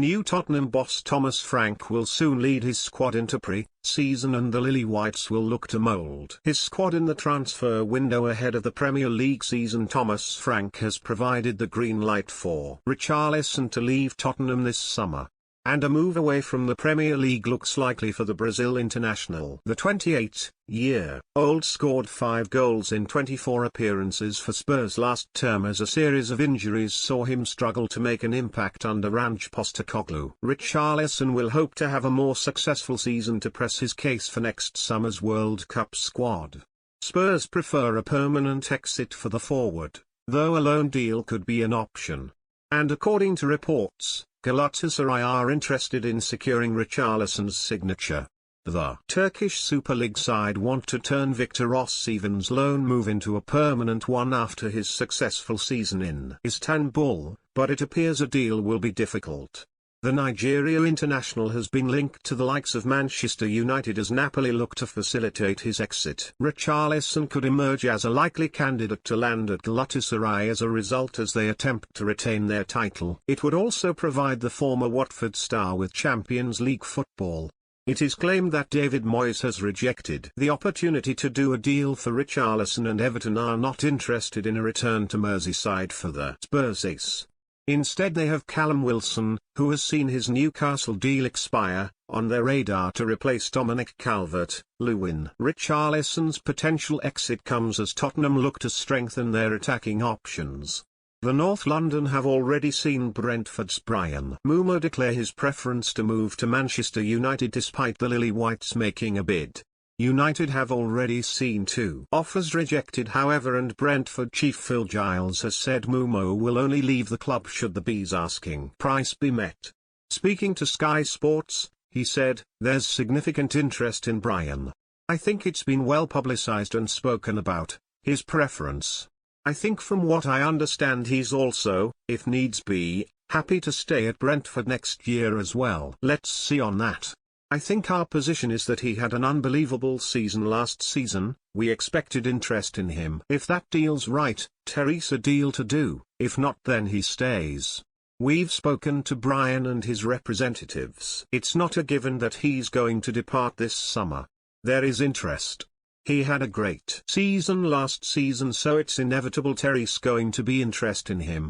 new Tottenham boss Thomas Frank will soon lead his squad into pre-season, and the Lilywhites will look to mould his squad in the transfer window ahead of the Premier League season. Thomas Frank has provided the green light for Richarlison to leave Tottenham this summer, and a move away from the Premier League looks likely for the Brazil international. The 28-year-old scored 5 goals in 24 appearances for Spurs last term as a series of injuries saw him struggle to make an impact under Ange Postecoglou. Richarlison will hope to have a more successful season to press his case for next summer's World Cup squad. Spurs prefer a permanent exit for the forward, though a loan deal could be an option. And according to reports, Galatasaray are interested in securing Richarlison's signature. The Turkish Super League side want to turn Victor Osimhen's loan move into a permanent one after his successful season in Istanbul, but it appears a deal will be difficult. The Nigeria international has been linked to the likes of Manchester United as Napoli look to facilitate his exit. Richarlison could emerge as a likely candidate to land at Galatasaray as a result as they attempt to retain their title. It would also provide the former Watford star with Champions League football. It is claimed that David Moyes has rejected the opportunity to do a deal for Richarlison, and Everton are not interested in a return to Merseyside for the Spurs ace. Instead they have Callum Wilson, who has seen his Newcastle deal expire, on their radar to replace Dominic Calvert-Lewin. Richarlison's potential exit comes as Tottenham look to strengthen their attacking options. The North London have already seen Brentford's Brian Mouma declare his preference to move to Manchester United despite the Lilywhites making a bid. United have already seen 2 offers rejected however, and Brentford chief Phil Giles has said Mouma will only leave the club should the Bees' asking price be met. Speaking to Sky Sports, he said, "There's significant interest in Brian. I think it's been well publicised and spoken about, his preference. I think from what I understand he's also, if needs be, happy to stay at Brentford next year as well. Let's see on that. I think our position is that he had an unbelievable season last season, we expected interest in him. If that deal's right, Terry's a deal to do, if not then he stays. We've spoken to Brian and his representatives. It's not a given that he's going to depart this summer. There is interest. He had a great season last season, so it's inevitable Terry's going to be interested in him.